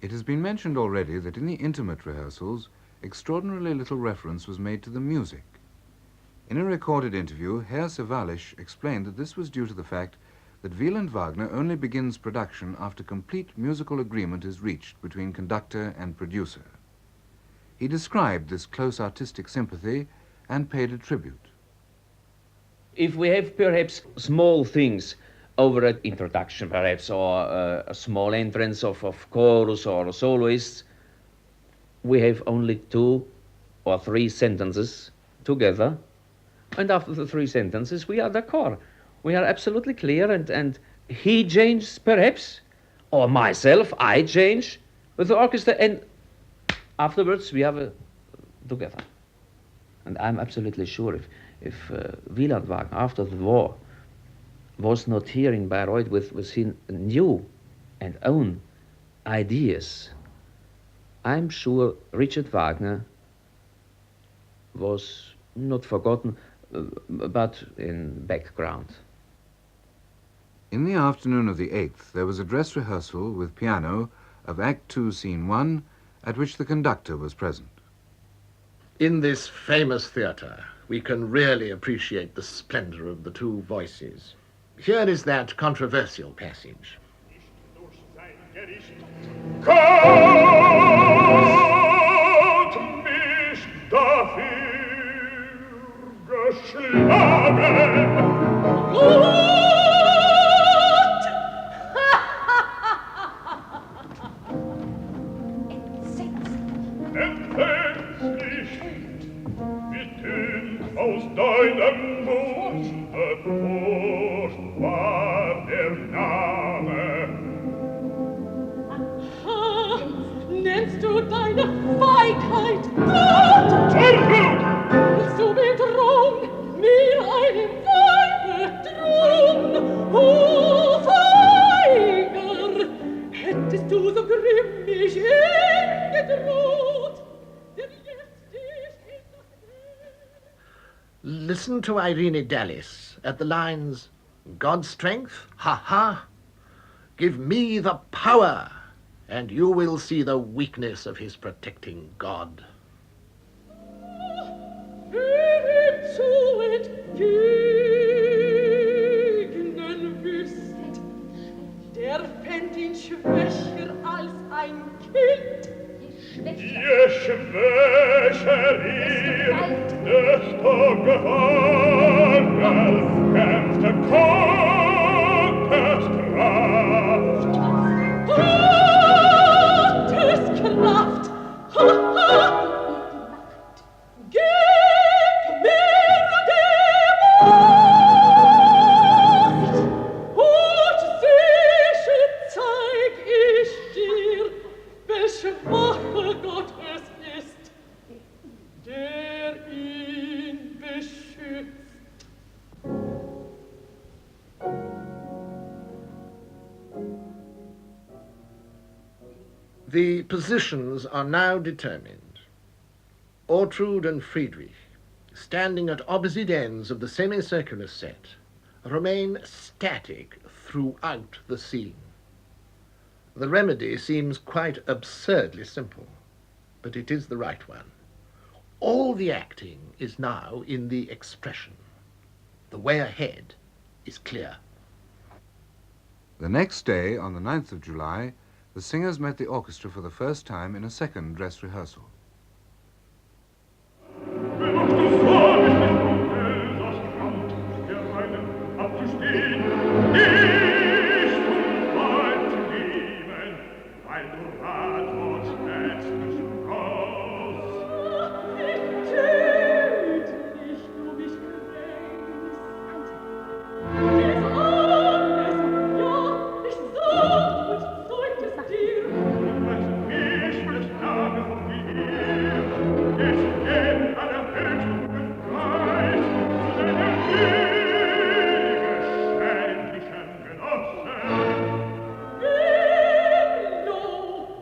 It has been mentioned already that in the intimate rehearsals, extraordinarily little reference was made to the music. In a recorded interview, Herr Sawallisch explained that this was due to the fact that Wieland Wagner only begins production after complete musical agreement is reached between conductor and producer. He described this close artistic sympathy and paid a tribute. If we have perhaps small things over an introduction perhaps, or a small entrance of chorus or soloists, we have only 2 or 3 sentences together, and after the 3 sentences we are d'accord. We are absolutely clear, and he changes perhaps, or myself, I change with the orchestra, and afterwards we have together. And I'm absolutely sure if Wieland Wagner, after the war, was not here in Bayreuth with his new and own ideas, I'm sure Richard Wagner was not forgotten, but in background. In the afternoon of the 8th, there was a dress rehearsal with piano of Act 2, Scene 1, at which the conductor was present. In this famous theatre, we can really appreciate the splendor of the 2 voices. Here is that controversial passage. Gott mich dafür geschlagen. Entsetzlich, wie tönt aus deinem Munde furchtbar der Name. Aha, nennst du deine Feigheit Gott? Ortrud! Willst du mit Rom mir eine Weibe drohen? O Feiger, hättest du so grimmig gedroht, denn jetzt dich in das Listen to Irene Dalis at the lines, God's strength, ha ha, give me the power, and you will see the weakness of his protecting God. zu entgegnen wüsst, der fänd ihn schwächer als ein Kind. Je schwächer ihr, desto gefangen kämpft der Gottes Kraft. Gottes Kraft! Ha, ha! Gib mir die Macht! Und sicher zeig ich dir, welche Wache Gottes ist, der ihn beschützt. The positions are now determined. Ortrud and Frierich, standing at opposite ends of the semicircular set, remain static throughout the scene. The remedy seems quite absurdly simple, but it is the right one. All the acting is now in the expression. The way ahead is clear. The next day, on the 9th of July, the singers met the orchestra for the first time in a second dress rehearsal.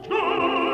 Go!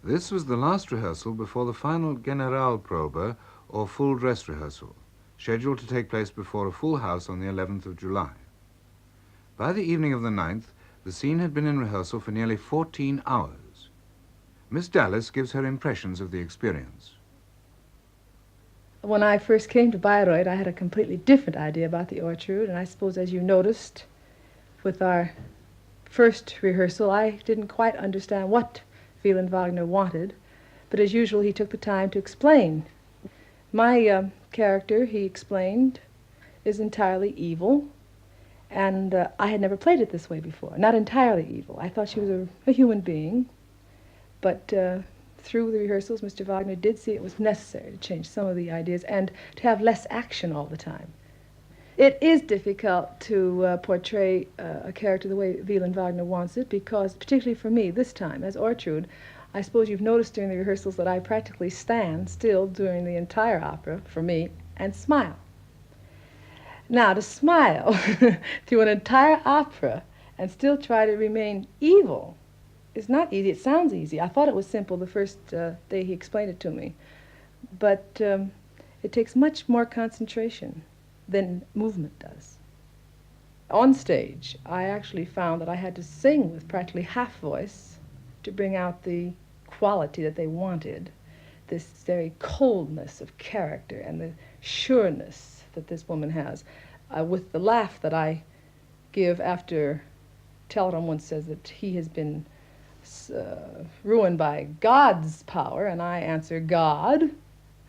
This was the last rehearsal before the final Generalprobe, or full dress rehearsal, scheduled to take place before a full house on the 11th of July. By the evening of the 9th, the scene had been in rehearsal for nearly 14 hours. Miss Dalis gives her impressions of the experience. When I first came to Bayreuth, I had a completely different idea about the Ortrud, and I suppose, as you noticed, with our first rehearsal, I didn't quite understand what Wieland Wagner wanted, but as usual, he took the time to explain. My character, he explained, is entirely evil, and I had never played it this way before. Not entirely evil. I thought she was a human being, but through the rehearsals, Mr. Wagner did see it was necessary to change some of the ideas and to have less action all the time. It is difficult to portray a character the way Wieland Wagner wants it, because, particularly for me this time, as Ortrud, I suppose you've noticed during the rehearsals that I practically stand still during the entire opera, for me, and smile. Now, to smile through an entire opera and still try to remain evil is not easy. It sounds easy. I thought it was simple the first day he explained it to me. But it takes much more concentration than movement does. On stage, I actually found that I had to sing with practically half voice to bring out the quality that they wanted, this very coldness of character and the sureness that this woman has. With the laugh that I give after Telram once says that he has been ruined by God's power, and I answer God,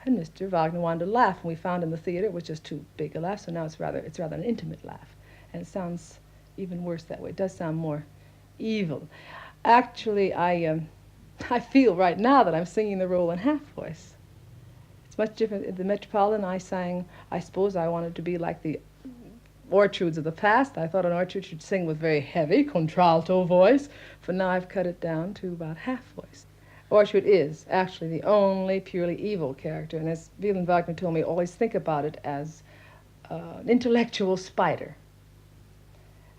and Mr. Wagner wanted to laugh, and we found in the theater it was just too big a laugh, so now it's rather an intimate laugh, and it sounds even worse that way. It does sound more evil. Actually, I feel right now that I'm singing the role in half voice. It's much different. At the Metropolitan, I suppose I wanted to be like the Ortruds of the past. I thought an Ortrud should sing with very heavy contralto voice, but now I've cut it down to about half voice. Ortrud is actually the only purely evil character, and as Wieland Wagner told me, always think about it as an intellectual spider.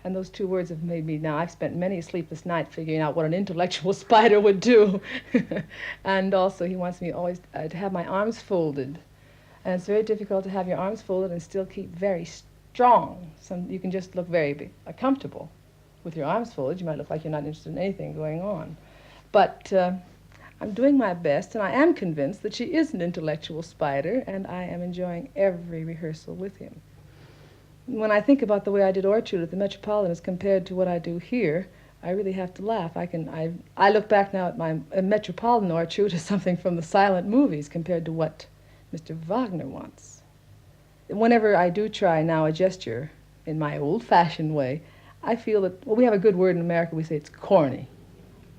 And those two words have made me, now I've spent many a sleepless night figuring out what an intellectual spider would do. And also he wants me always to have my arms folded. And it's very difficult to have your arms folded and still keep very strong. You can just look very comfortable with your arms folded. You might look like you're not interested in anything going on. But I'm doing my best, and I am convinced that she is an intellectual spider, and I am enjoying every rehearsal with him. When I think about the way I did Ortrud at the Metropolitan as compared to what I do here, I really have to laugh. I look back now at my Metropolitan Ortrud as something from the silent movies compared to what Mr. Wagner wants. Whenever I do try now a gesture in my old-fashioned way, I feel that, well, we have a good word in America, we say it's corny.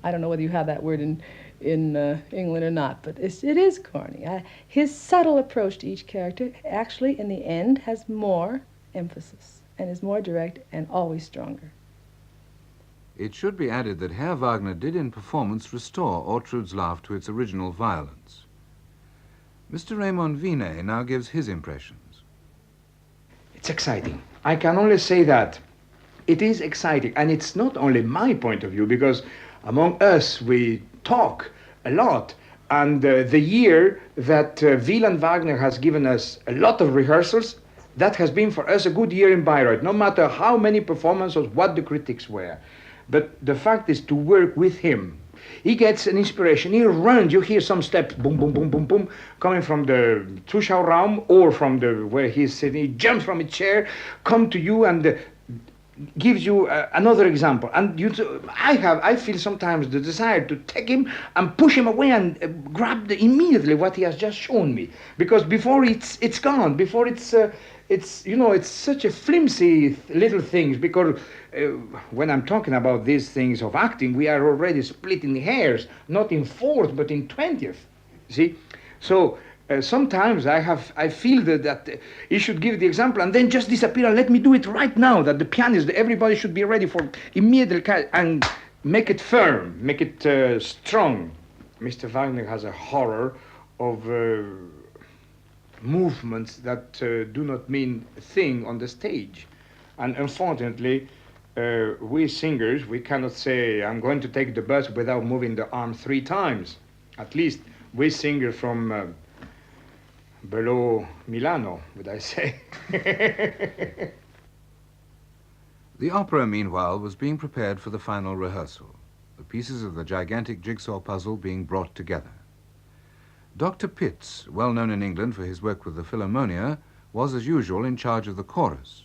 I don't know whether you have that word in England or not, but it is corny. His subtle approach to each character actually, in the end, has more emphasis and is more direct and always stronger. It should be added that Herr Wagner did in performance restore Ortrud's laugh to its original violence. Mr. Ramon Vinay now gives his impressions. It's exciting. I can only say that it is exciting, and it's not only my point of view, because among us we talk a lot, and the year that Wieland Wagner has given us a lot of rehearsals, that has been for us a good year in Bayreuth, no matter how many performances, what the critics were. But the fact is to work with him. He gets an inspiration, he runs, you hear some steps, boom, boom, boom, boom, boom, coming from the Zuschauerraum or from where he's sitting. He jumps from a chair, come to you and gives you another example. And I feel sometimes the desire to take him and push him away and grab immediately what he has just shown me. Because before it's gone, before it's such a flimsy little things, because when I'm talking about these things of acting, we are already splitting hairs, not in fourth, but in 20th, see? So sometimes I feel that he should give the example and then just disappear and let me do it right now, that the pianist, everybody should be ready for immediately, and make it firm, make it strong. Mr. Wagner has a horror of movements that do not mean a thing on the stage. And unfortunately, we singers, we cannot say, I'm going to take the bus without moving the arm 3 times. At least we singer from below Milano, would I say. The opera, meanwhile, was being prepared for the final rehearsal, the pieces of the gigantic jigsaw puzzle being brought together. Dr. Pitts, well known in England for his work with the Philharmonia, was, as usual, in charge of the chorus.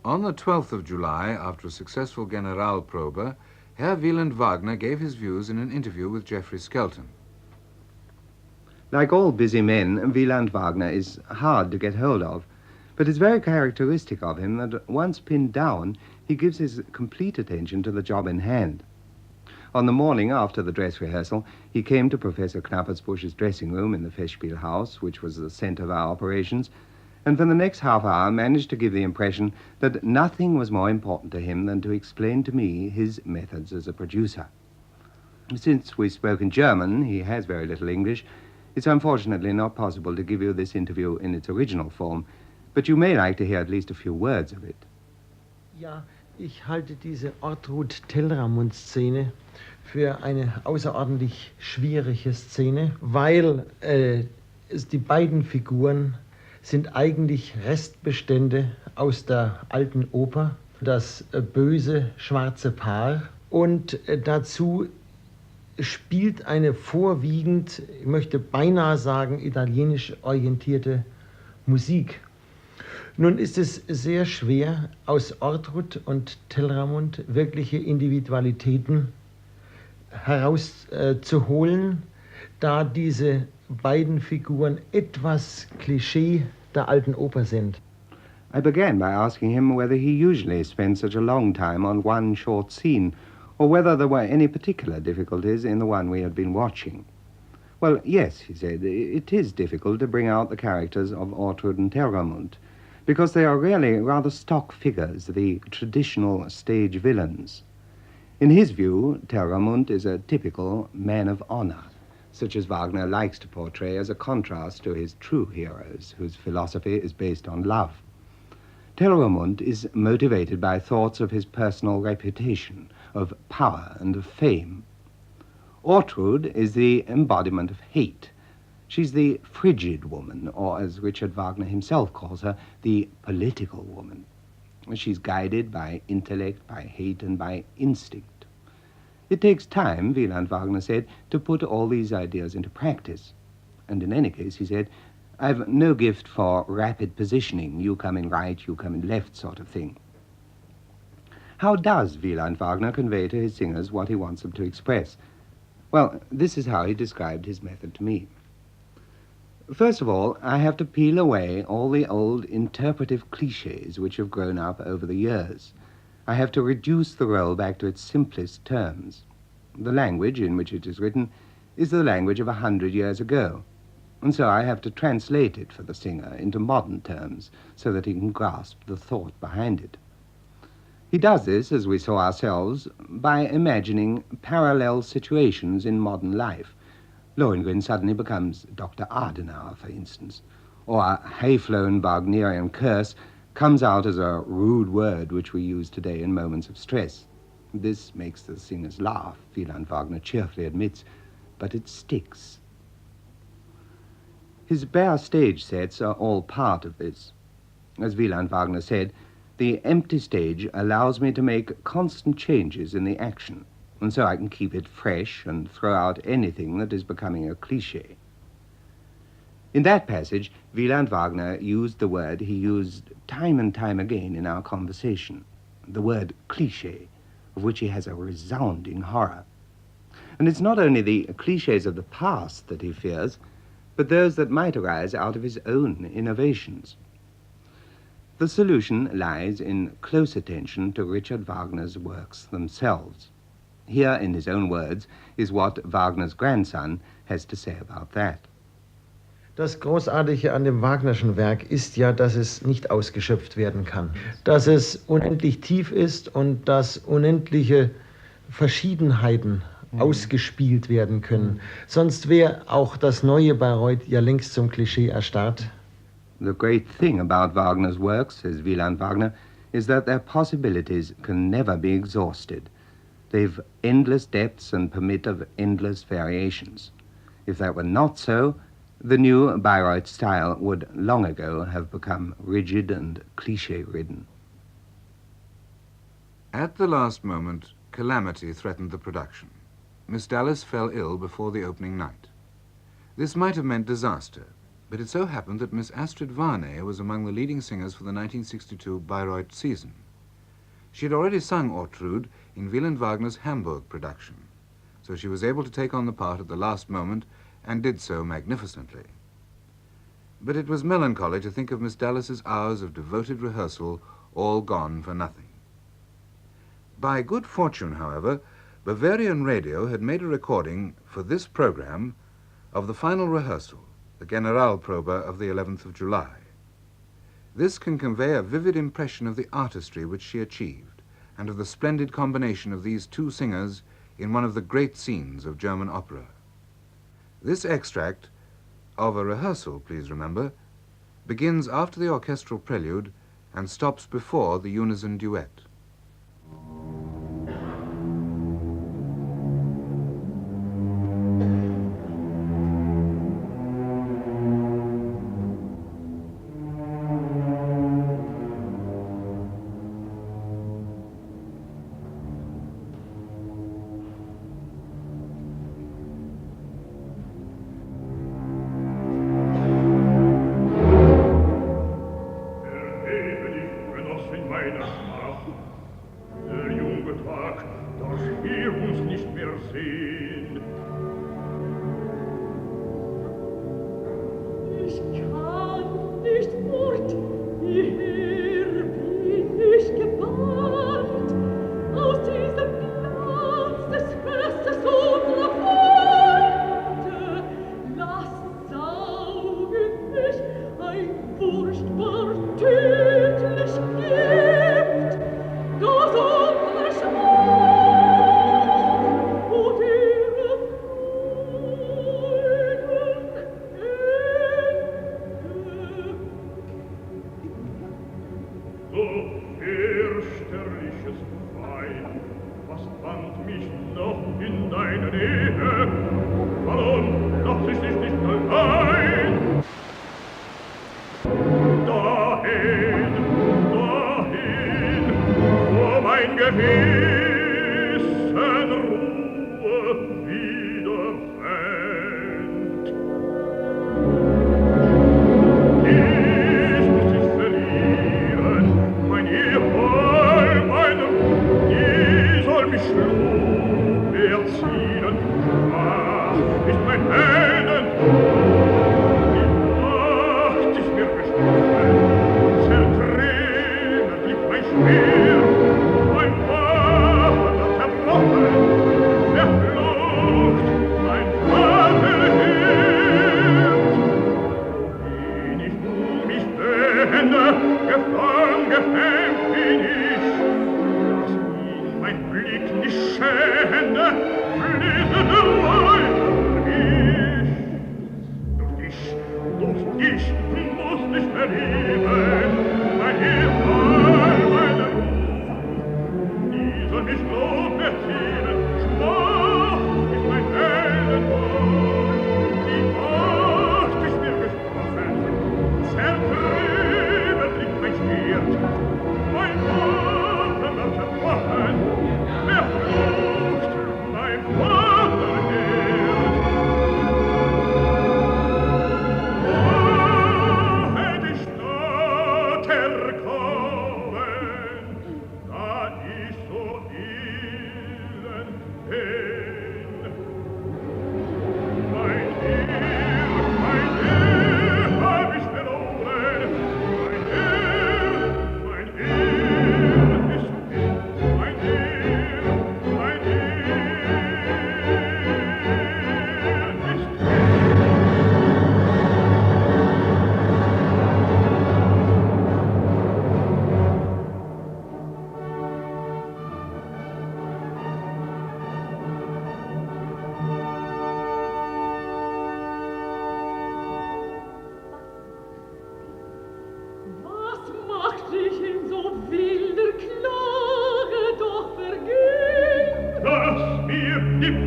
On the 12th of July, after a successful Generalprobe, Herr Wieland Wagner gave his views in an interview with Geoffrey Skelton. Like all busy men, Wieland Wagner is hard to get hold of, but it's very characteristic of him that once pinned down, he gives his complete attention to the job in hand. On the morning after the dress rehearsal, he came to Professor Knappertsbusch's dressing room in the Festspielhaus, which was the center of our operations, and for the next half hour managed to give the impression that nothing was more important to him than to explain to me his methods as a producer. Since we spoke in German, he has very little English. It's unfortunately not possible to give you this interview in its original form, but you may like to hear at least a few words of it. Ja, ich halte diese Ortrud-Telramund-Szene für eine außerordentlich schwierige Szene, weil die beiden Figuren sind eigentlich Restbestände aus der alten Oper, das böse schwarze Paar, und dazu spielt eine vorwiegend, ich möchte beinahe sagen, italienisch orientierte Musik. Nun ist es sehr schwer, aus Ortrud und Telramund wirkliche Individualitäten herauszuholen, da diese beiden Figuren etwas Klischee der alten Oper sind. I began by asking him whether he usually spent such a long time on one short scene, or whether there were any particular difficulties in the one we had been watching. Well, yes, he said, it is difficult to bring out the characters of Ortrud and Telramund, because they are really rather stock figures, the traditional stage villains. In his view, Telramund is a typical man of honor, such as Wagner likes to portray as a contrast to his true heroes, whose philosophy is based on love. Telramund is motivated by thoughts of his personal reputation, of power and of fame. Ortrud is the embodiment of hate. She's the frigid woman, or as Richard Wagner himself calls her, the political woman. She's guided by intellect, by hate, and by instinct. It takes time, Wieland Wagner said, to put all these ideas into practice. And in any case, he said, I've no gift for rapid positioning, you come in right, you come in left sort of thing. How does Wieland Wagner convey to his singers what he wants them to express? Well, this is how he described his method to me. First of all, I have to peel away all the old interpretive cliches which have grown up over the years. I have to reduce the role back to its simplest terms. The language in which it is written is the language of 100 years ago, and so I have to translate it for the singer into modern terms so that he can grasp the thought behind it. He does this, as we saw ourselves, by imagining parallel situations in modern life. Lohengrin suddenly becomes Dr. Adenauer, for instance, or a high-flown Wagnerian curse comes out as a rude word which we use today in moments of stress. This makes the singers laugh, Wieland Wagner cheerfully admits, but it sticks. His bare stage sets are all part of this. As Wieland Wagner said, the empty stage allows me to make constant changes in the action, and so I can keep it fresh and throw out anything that is becoming a cliché. In that passage, Wieland Wagner used the word he used time and time again in our conversation, the word cliché, of which he has a resounding horror. And it's not only the clichés of the past that he fears, but those that might arise out of his own innovations. The solution lies in close attention to Richard Wagner's works themselves. Here, in his own words, is what Wagner's grandson has to say about that. Das Großartige an dem Wagnerschen Werk ist ja, dass es nicht ausgeschöpft werden kann. Dass es unendlich tief ist und dass unendliche Verschiedenheiten ausgespielt werden können. Sonst wäre auch das neue Bayreuth ja längst zum Klischee erstarrt. The great thing about Wagner's works, says Wieland Wagner, is that their possibilities can never be exhausted. They've endless depths and permit of endless variations. If that were not so, the new Bayreuth style would long ago have become rigid and cliché-ridden. At the last moment, calamity threatened the production. Miss Dalis fell ill before the opening night. This might have meant disaster, but it so happened that Miss Astrid Varney was among the leading singers for the 1962 Bayreuth season. She had already sung Ortrud in Wieland Wagner's Hamburg production, so she was able to take on the part at the last moment and did so magnificently. But it was melancholy to think of Miss Dalis's hours of devoted rehearsal all gone for nothing. By good fortune, however, Bavarian Radio had made a recording for this program of the final rehearsal, the Generalprobe of the 11th of July. This can convey a vivid impression of the artistry which she achieved and of the splendid combination of these two singers in one of the great scenes of German opera. This extract, of a rehearsal, please remember, begins after the orchestral prelude and stops before the unison duet.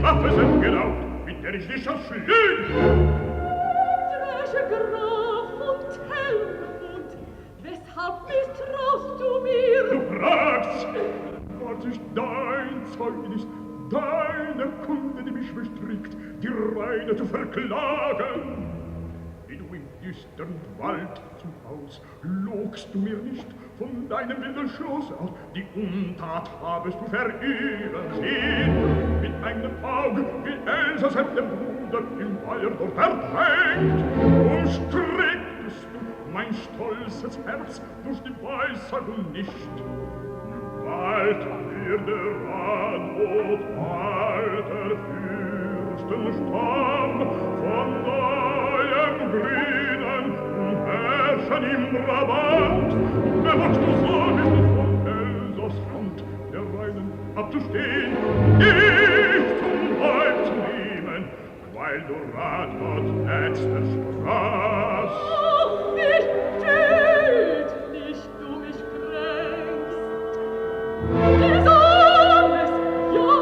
Waffe sind geraubt, mit der ich dich erschlüge. Dresche Graf und Helmut, weshalb misstraust du mir? Du fragst, was ist dein Zeugnis, deine Kunde, die mich bestrickt, die Reine zu verklagen? Wie du im düsteren Wald zu Haus, logst du mir nicht von deinem wilden Schloss aus, die Untat habest du verüben sehen, mit einem Auge, wie Elsass hat dem Bruder im Feuer dort verdrängt, und strecktest du mein stolzes Herz durch die Weissagung nicht. Bald wird der Anmut alter Fürstenstamm von neuem grünen herrschen im Brabant. Bewacht du so, bist du von Elsass Hand der Reinen abzustehen, dich zum Weib zu nehmen, weil du Rat und Ärzte sprachst. Ach, mich tödlich du mich kränkst. Des Armes, ja,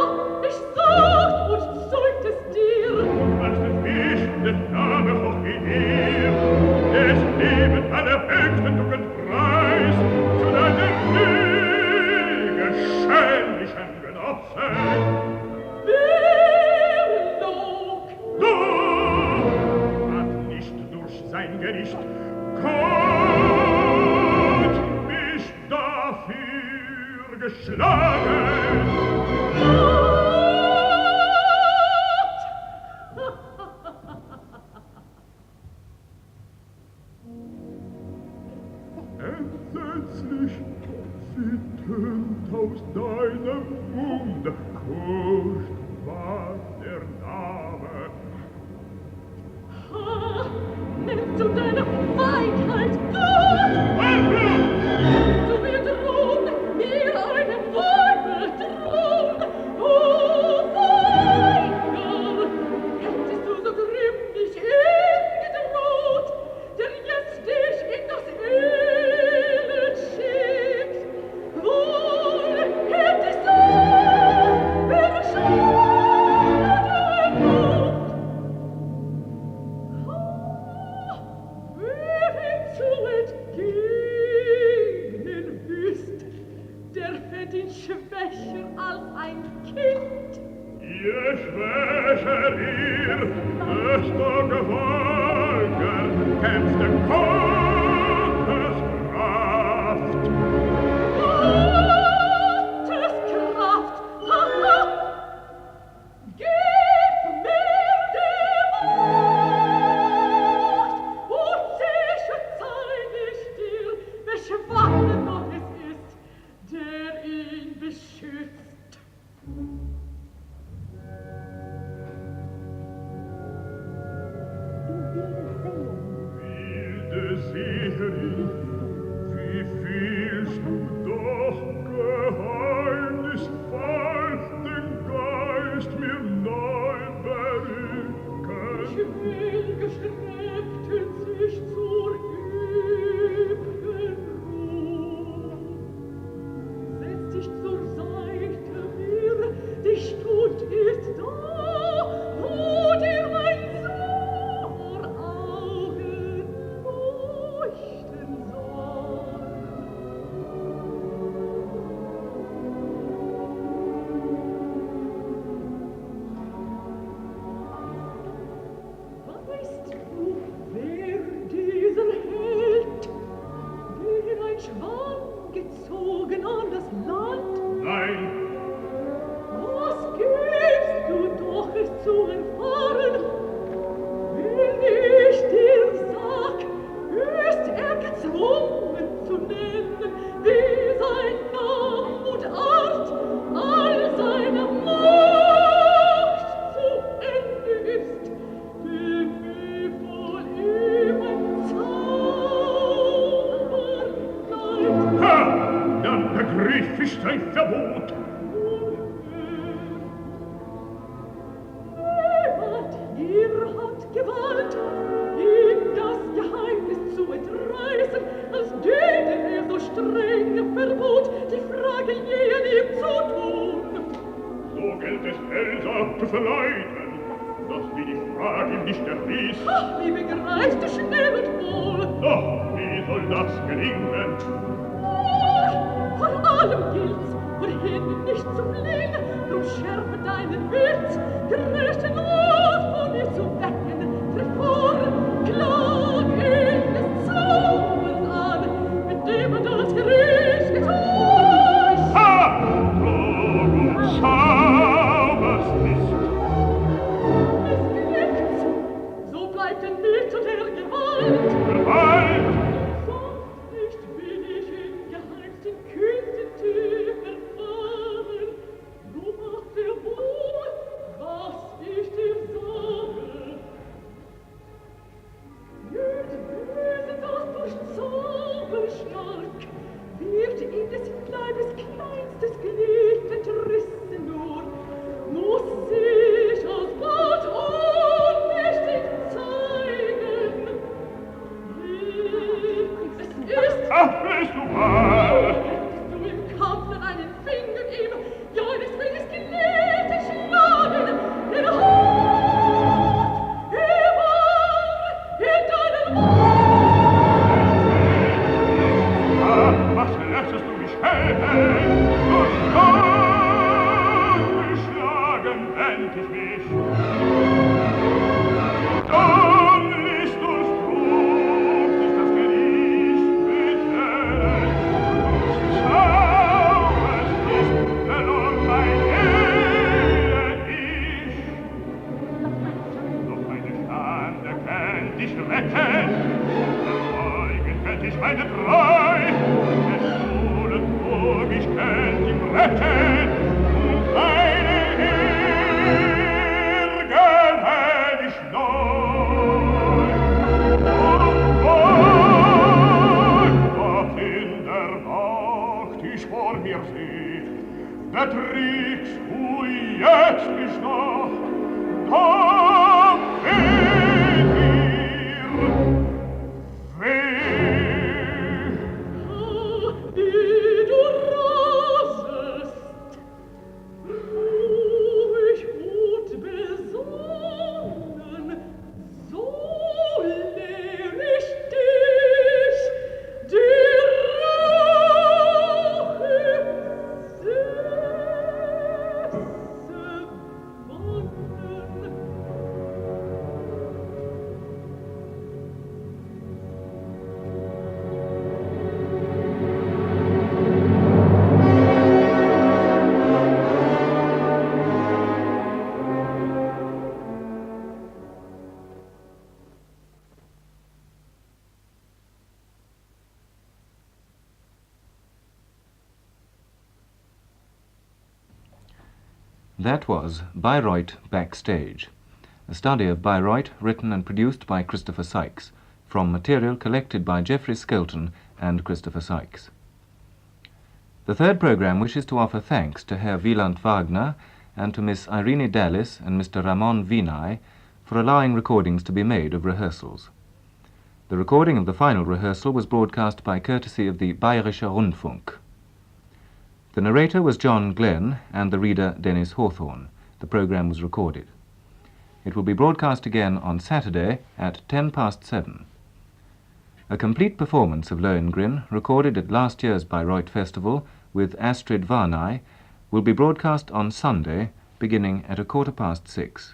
ich sagt und zeugt es dir. Und was es mich, den Name hoch in dir, es neben allerhöchsten Tugendpreis zu deiner Lüge schändlichen Genossen. Wer log? Du hat nicht durch sein Gericht Gott mich dafür geschlagen. Entsetzlich wütend aus deinem Munde kuscht war der Name. Ha, nennst du deine Feigheit gut? Du mir drohen, mir eine Weibel drohen, o Feiger! Hättest du so grimmig ihm gedroht, der jetzt dich in das Elend schickt, wohl hättest du ihre Schade gelobt. Wer hinzu entgegnen wüsst, der fährt ihn schwächer als ein Kind. Je schwächer ihr, desto gewaltiger kämpft der Gottes Kraft. Gottes Kraft, ha, ha! Gib mir die Macht und sicher zeig ich dir, welche Waffe noch es ist, der ihn beschützt. Wilde Seherin, wie fühlst du doch geheimnisvoll den Geist mir neu berücken? Ich will gestreckt in sich zur Übung. Setz dich zur Seite mir, die Stund ist da, wo dir mein Augen leuchten soll. Weißt du, wer dieser Held, der ein Schwan gezogen an das Land? Nein, Was gibst du doch es zu erfahren? Wenn ich dir sag, ist er gezwungen zu nennen, wie sein Name und Art, all seine Macht zu Ende ist, dem wie von ihm ein Zauber bleibt. ha, dann ergriff ich sein Verbot. Ihr habt Gewalt, ihm das Geheimnis zu entreißen, als denen so streng verbot, die Frage je an ihm zu tun. So fällt es Elsa zu verleiden, dass die Frage ihm nicht erwies. Ach, wie begreifst du schnell und wohl? Doch, wie soll das gelingen? Von allem gilt's, wohin nicht zu fliehen, drum schärfe deinen Witz, größte Not von mir zu wecken, tritt vor, klag ihn des Zaubers an, mit dem das Gericht getäuscht. Ha! Du zauberst nicht. Es gibt's, so bleibt den Weg zu der Gewalt. Gewalt! Sonst nicht bin ich in geheimsten Künsten tief erfahren. Du machst sehr wohl, was ich dir sage. Nicht böse, das durch Zauber stark, wird in des Leibes kleinstes Glied entrissen nur, muss sich alsbald ohnmächtig zeigen. Es ist... Ach, bist du wahr? Hättest du im Kampf an einen Finger ihm, ja eines Fingers gelegte schlagen, er hat, er war in deinem Ach, was lässest du mich hängen? Du Gott, geschlagen wendet ich mich. Dann liest du's Blut, ist das Gericht mit Hellen. Du zauberst nicht, verlor mein Elend ich. Doch meine Schande kennt dich retten, erzeugen kennt ich meine Treu, des Schulenburg ich kennt ihm retten, und eine Irrgen hätt ich neu. Und was in der Nacht ich vor mir seh, betriegst du jetzt mich noch, da bin mir weh. wie du rasest, ruhig und besonnen, so lehr ich dich, die Rache Sätze wandern. That was Bayreuth Backstage, a study of Bayreuth written and produced by Christopher Sykes, from material collected by Geoffrey Skelton and Christopher Sykes. The third program wishes to offer thanks to Herr Wieland Wagner and to Miss Irene Dalis and Mr. Ramon Vinay for allowing recordings to be made of rehearsals. The recording of the final rehearsal was broadcast by courtesy of the Bayerischer Rundfunk. The narrator was John Glenn and the reader Dennis Hawthorne. The program was recorded. It will be broadcast again on Saturday at 7:10. A complete performance of Lohengrin, recorded at last year's Bayreuth Festival with Astrid Varnay, will be broadcast on Sunday beginning at 6:15.